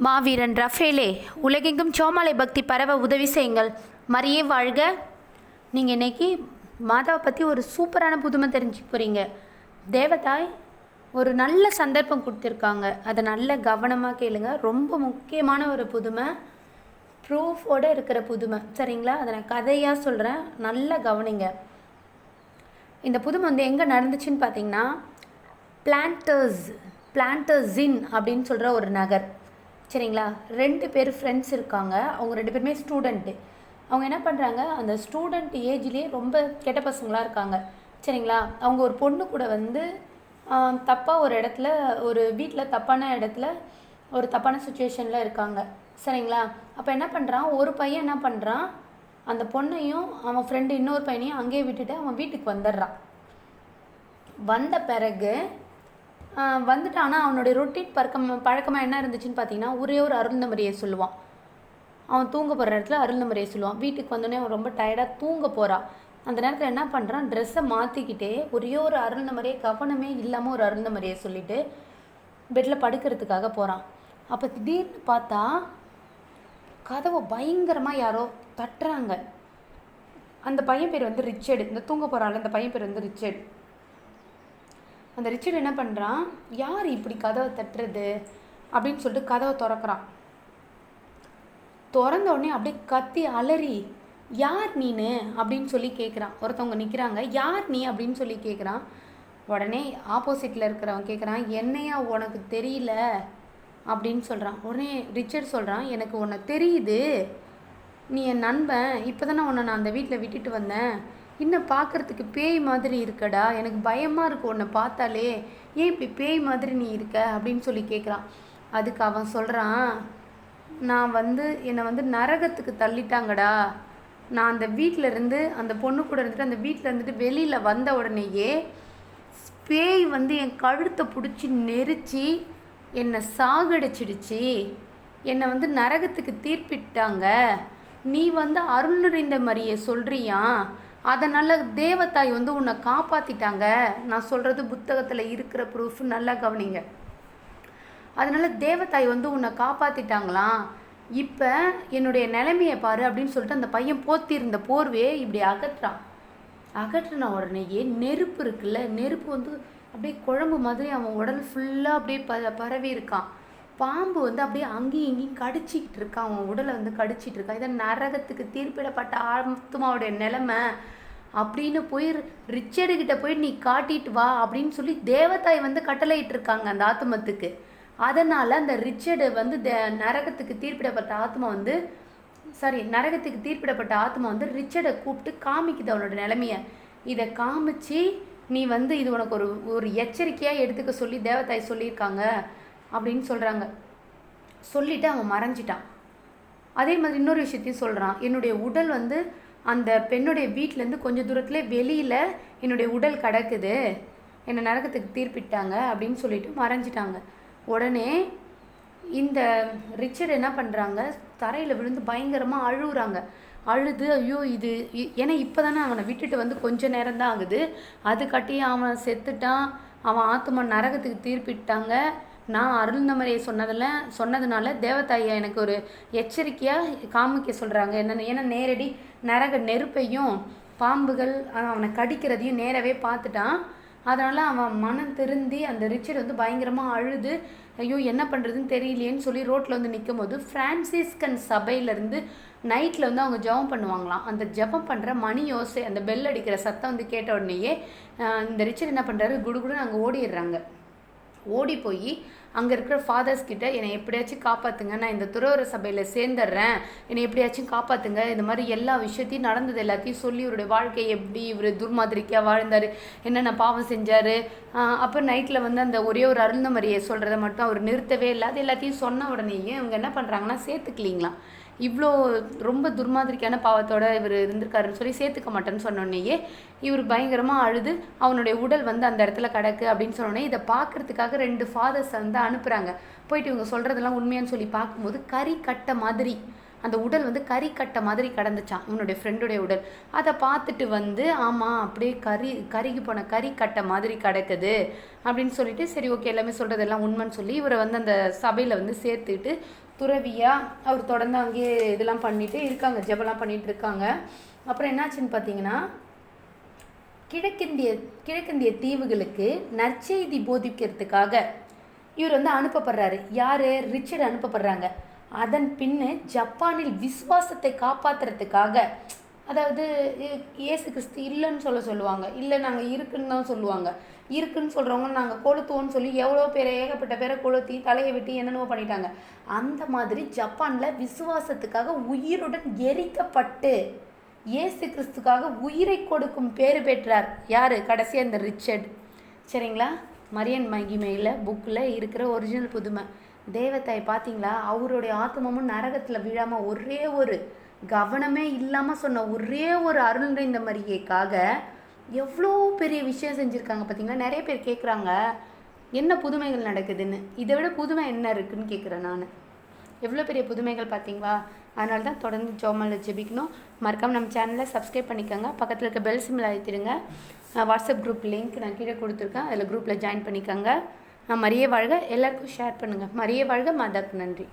மாவீரன் ரஃபேலே, உலகெங்கும் சோமாலை பக்தி பரவ உதவி செய்யுங்கள். மரியே வாழ்க. நீங்கள் இன்றைக்கி மாதாவை பற்றி ஒரு சூப்பரான புதுமை தெரிஞ்சுக்க போகிறீங்க. தேவதாய் ஒரு நல்ல சந்தர்ப்பம் கொடுத்துருக்காங்க. அதை நல்ல கவனமாக கேளுங்க. ரொம்ப முக்கியமான ஒரு புதுமை, ப்ரூஃபோடு இருக்கிற புதுமை, சரிங்களா? அதை நான் கதையாக சொல்கிறேன், நல்லா கவனிங்க. இந்த புதுமை எங்கே நடந்துச்சுன்னு பார்த்தீங்கன்னா, பிளான்டர்ஸின் அப்படின்னு சொல்கிற ஒரு நகர், சரிங்களா? 2 பேர் ஃப்ரெண்ட்ஸ் இருக்காங்க. அவங்க 2 பேருமே ஸ்டூடெண்ட்டு. அவங்க என்ன பண்ணுறாங்க, அந்த ஸ்டூடெண்ட் ஏஜ்லேயே ரொம்ப கெட்ட பசங்களாக இருக்காங்க, சரிங்களா? அவங்க ஒரு பொண்ணு கூட தப்பாக ஒரு இடத்துல, ஒரு வீட்டில் தப்பான இடத்துல, ஒரு தப்பான சுச்சுவேஷனில் இருக்காங்க, சரிங்களா? அப்போ என்ன பண்ணுறான், ஒரு பையன் என்ன பண்ணுறான், அந்த பொண்ணையும் அவன் ஃப்ரெண்டு இன்னொரு பையனையும் அங்கேயே விட்டுட்டு அவன் வீட்டுக்கு வந்துடுறான். வந்த பிறகு வந்துட்டு, ஆனால் அவனுடைய ரொட்டீன் பழக்கமாக என்ன இருந்துச்சுன்னு பார்த்தீங்கன்னா, ஒரே ஒரு அருள்நமரியை சொல்லுவான். அவன் தூங்க போகிற இடத்துல அருள்நமரியை சொல்லுவான். வீட்டுக்கு வந்தோடனே அவன் ரொம்ப டயர்டாக தூங்க போகிறான். அந்த நேரத்தில் என்ன பண்ணுறான், ட்ரெஸ்ஸை மாற்றிக்கிட்டே ஒரே ஒரு அருள்நமரியை, கவனமே இல்லாமல் ஒரு அருள்நமரியை சொல்லிவிட்டு பெட்டில் படுக்கிறதுக்காக போகிறான். அப்போ திடீர்னு பார்த்தா கதவை பயங்கரமாக யாரோ தட்டுறாங்க. அந்த பையன் பேர் ரிச்சர்டு. இந்த தூங்க போகிறாள் அந்த பையன் பேர் ரிச்சர்டு. அந்த ரிச்சர்டு என்ன பண்ணுறான், யார் இப்படி கதவை தட்டுறது அப்படின்னு சொல்லிட்டு கதவை திறக்கிறான். திறந்த உடனே அப்படியே கத்தி அலறி, யார் நீனு அப்படின்னு சொல்லி கேட்குறான். ஒருத்தவங்க நிற்கிறாங்க, யார் நீ அப்படின்னு சொல்லி கேட்குறான். உடனே ஆப்போசிட்டில் இருக்கிறவன் கேட்குறான், என்னையா உனக்கு தெரியல அப்படின்னு சொல்கிறான். உடனே ரிச்சர்ட் சொல்கிறான், எனக்கு உன்னை தெரியுது, நீ என் நண்பன், இப்போ தானே உன்னை நான் அந்த வீட்டில் விட்டுட்டு வந்தேன், இன்னும் பார்க்குறதுக்கு பேய் மாதிரி இருக்கடா, எனக்கு பயமாக இருக்குது உன்னை பார்த்தாலே, ஏன் இப்படி பேய் மாதிரி நீ இருக்க அப்படின்னு சொல்லி கேட்குறான். அதுக்கு அவன் சொல்கிறான், நான் என்னை நரகத்துக்கு தள்ளிட்டாங்கடா, நான் அந்த வீட்டிலேருந்து அந்த பொண்ணு கூட இருந்துட்டு அந்த வீட்டில் இருந்துட்டு வெளியில் வந்த உடனேயே பேய் என் கழுத்தை பிடிச்சி நெரிச்சு என்னை சாகடிச்சிடுச்சு, என்னை நரகத்துக்கு தீர்ப்பிட்டாங்க, நீ அருள் நிறைந்த மாதிரியே சொல்கிறியா, அதனால் தேவதாய் உன்னை காப்பாற்றிட்டாங்க, நான் சொல்கிறது புத்தகத்தில் இருக்கிற ப்ரூஃப், நல்லா கவனிங்க. அதனால் தேவதாய் உன்னை காப்பாற்றிட்டாங்களாம், இப்போ என்னுடைய நிலைமையை பாரு அப்படின்னு சொல்லிட்டு அந்த பையன் போத்திருந்த போர்வையே இப்படி அகற்றின உடனேயே நெருப்பு இருக்குல்ல, நெருப்பு அப்படியே குழம்பு மாதிரி அவன் உடல் ஃபுல்லாக அப்படியே பரவி இருக்கான். பாம்பு அப்படியே அங்கேயும் இங்கேயும் கடிச்சிக்கிட்டு இருக்கான், அவன் உடலை கடிச்சிட்டு இருக்கான். இதை நரகத்துக்கு தீர்ப்பிடப்பட்ட ஆத்மாவுடைய நிலைமை அப்படின்னு போய் ரிச்சர்டுகிட்ட போய் நீ காட்டிட்டு வா அப்படின்னு சொல்லி தேவதாய் கட்டளையிட்டு இருக்காங்க அந்த ஆத்மத்துக்கு. அதனால் அந்த ரிச்சர்டு நரகத்துக்கு தீர்ப்பிடப்பட்ட ஆத்மா நரகத்துக்கு தீர்ப்பிடப்பட்ட ஆத்மா ரிச்சர்டை கூப்பிட்டு காமிக்குது அவனோட நிலைமையை. இதை காமிச்சு நீ இது உனக்கு ஒரு எச்சரிக்கையாக எடுத்துக்க சொல்லி தேவதாய் சொல்லியிருக்காங்க அப்படின்னு சொல்கிறாங்க. சொல்லிவிட்டு அவன் மறைஞ்சிட்டான். அதே மாதிரி இன்னொரு விஷயத்தையும் சொல்கிறான், என்னுடைய உடல் அந்த பெண்ணுடைய வீட்டிலேருந்து கொஞ்சம் தூரத்தில் வெளியில் என்னுடைய உடல் கிடக்குது, என்னை நரகத்துக்கு தீர்ப்பிட்டாங்க அப்படின்னு சொல்லிட்டு மறைஞ்சிட்டாங்க. உடனே இந்த ரிச்சர்ட் என்ன பண்ணுறாங்க, தரையில் விழுந்து பயங்கரமாக அழுகுறாங்க. அழுது ஐயோ இது ஏன்னா இப்போ தானே அவனை விட்டுட்டு கொஞ்ச நேரம் தான் ஆகுது, அது கட்டி அவன் செத்துட்டான், அவன் ஆத்மா நரகத்துக்கு தீர்ப்பிட்டாங்க, நான் அருள்நமரியை சொன்னதுனால தேவதாயை எனக்கு ஒரு எச்சரிக்கையாக காமிக்க சொல்கிறாங்க. ஏன்னா நேரடி நரக நெருப்பையும் பாம்புகள் அவனை கடிக்கிறதையும் நேரவே பார்த்துட்டான். அதனால் அவன் மனம் திருந்தி அந்த ரிச்சர்ட் பயங்கரமாக அழுது ஐயோ என்ன பண்ணுறதுன்னு தெரியலையேன்னு சொல்லி ரோட்டில் நிற்கும் போது ஃப்ரான்சிஸ்கன் சபையிலேருந்து நைட்டில் அவங்க ஜெபம் பண்ணுவாங்களாம். அந்த ஜெபம் பண்ணுற மணி யோசை, அந்த பெல் அடிக்கிற சத்தம் கேட்ட உடனேயே இந்த ரிச்சர்ட் என்ன பண்ணுறாரு, குடுகுடுன்னு அங்கே ஓடிடுறாங்க. ஓடி போய் அங்கே இருக்கிற ஃபாதர்ஸ் கிட்ட என்னை எப்படியாச்சும் காப்பாற்றுங்க, நான் இந்த துறவற சபையில் சேர்ந்துடுறேன், என்னை எப்படியாச்சும் காப்பாற்றுங்க, இந்த மாதிரி எல்லா விஷயத்தையும் நடந்தது எல்லாத்தையும் சொல்லி இவருடைய வாழ்க்கையை எப்படி இவர் துர்மாதிரிக்காக வாழ்ந்தார், என்னென்ன பாவம் செஞ்சார், அப்போ நைட்டில் அந்த ஒரே ஒரு அருள்நமரியை சொல்கிறத மட்டும் அவர் நிறுத்தவே இல்லை. அது எல்லாத்தையும் சொன்ன உடனேயே அவங்க என்ன பண்ணுறாங்கன்னா சேர்த்துக்கலிங்களாம். இவ்வளோ ரொம்ப துர்மாதிரிக்கான பாவத்தோடு இவர் இருந்திருக்காருன்னு சொல்லி சேர்த்துக்க மாட்டேன்னு சொன்னோடனேயே இவர் பயங்கரமாக அழுது அவனுடைய உடல் அந்த இடத்துல கிடக்கு அப்படின்னு சொன்னோடனே இதை பார்க்குறதுக்காக 2 ஃபாதர்ஸ் அனுப்புகிறாங்க. போயிட்டு இவங்க சொல்கிறதெல்லாம் உண்மையான்னு சொல்லி பார்க்கும்போது கறி கட்டை மாதிரி அந்த உடல் கறிக்கட்டை மாதிரி கிடந்துச்சான் இவனுடைய ஃப்ரெண்டுடைய உடல். அதை பார்த்துட்டு ஆமாம் அப்படியே கருகி போன கறிக்கட்டை மாதிரி கிடக்குது அப்படின்னு சொல்லிட்டு சரி ஓகே எல்லாமே சொல்கிறதெல்லாம் உண்மைன்னு சொல்லி இவரை அந்த சபையில் சேர்த்துக்கிட்டு துறவியாக அவர் தொடர்ந்து அங்கேயே இதெல்லாம் பண்ணிட்டு இருக்காங்க, ஜெபம்லாம் பண்ணிட்டு இருக்காங்க. அப்புறம் என்னாச்சுன்னு பார்த்தீங்கன்னா, கிழக்கிந்திய தீவுகளுக்கு நற்செய்தி போதிக்கிறதுக்காக இவர் வந்து அனுப்பப்படுறாரு. யார்? ரிச்சர்ட் அனுப்பப்படுறாங்க. அதன் பின்னு ஜப்பானில் விசுவாசத்தை காப்பாற்றுறதுக்காக, அதாவது இயேசு கிறிஸ்து இல்லைன்னு சொல்லுவாங்க, இல்லை நாங்கள் இருக்குன்னு தான் சொல்லுவாங்க. இருக்குன்னு சொல்கிறவங்க நாங்கள் கொளுத்துவோன்னு சொல்லி எவ்வளோ பேர், ஏகப்பட்ட பேரை கொளுத்தி தலையை வெட்டி என்னென்னவோ பண்ணிட்டாங்க. அந்த மாதிரி ஜப்பானில் விசுவாசத்துக்காக உயிருடன் எரிக்கப்பட்டு இயேசு கிறிஸ்துக்காக உயிரை கொடுக்கும் பேர் பெற்றார். யார்? கடைசியாக இந்த ரிச்சர்ட். சரிங்களா? மரியன் மகிமையில் புக்கில் இருக்கிற ஒரிஜினல் புதுமை. தேவத்தாய் பார்த்தீங்களா, அவருடைய ஆத்மமும் நரகத்தில் விழாமல் ஒரே ஒரு கவனமே இல்லாமல் சொன்ன ஒரே ஒரு அருள் நிறைந்த மரியாதைக்காக எவ்வளோ பெரிய விஷயம் செஞ்சுருக்காங்க பார்த்தீங்களா. நிறைய பேர் கேட்குறாங்க என்ன புதுமைகள் நடக்குதுன்னு. இதை விட புதுமை என்ன இருக்குதுன்னு கேட்குறேன் நான். எவ்வளோ பெரிய புதுமைகள் பார்த்தீங்களா. அதனால தான் தொடர்ந்து ஜெபமாலை ஜெபிக்கணும். மறக்காமல் நம்ம சேனலை சப்ஸ்கிரைப் பண்ணிக்கோங்க. பக்கத்தில் இருக்க பெல் சிம்பிள் அழுத்திடுங்க. வாட்ஸ்அப் குரூப் லிங்க் நான் கீழே கொடுத்துருக்கேன், அதில் குரூப்பில் ஜாயின் பண்ணிக்கோங்க. மரியே வாழ்க. எல்லாருக்கும் ஷேர் பண்ணுங்கள். மரியே வாழ்க. மாதாக்கு நன்றி.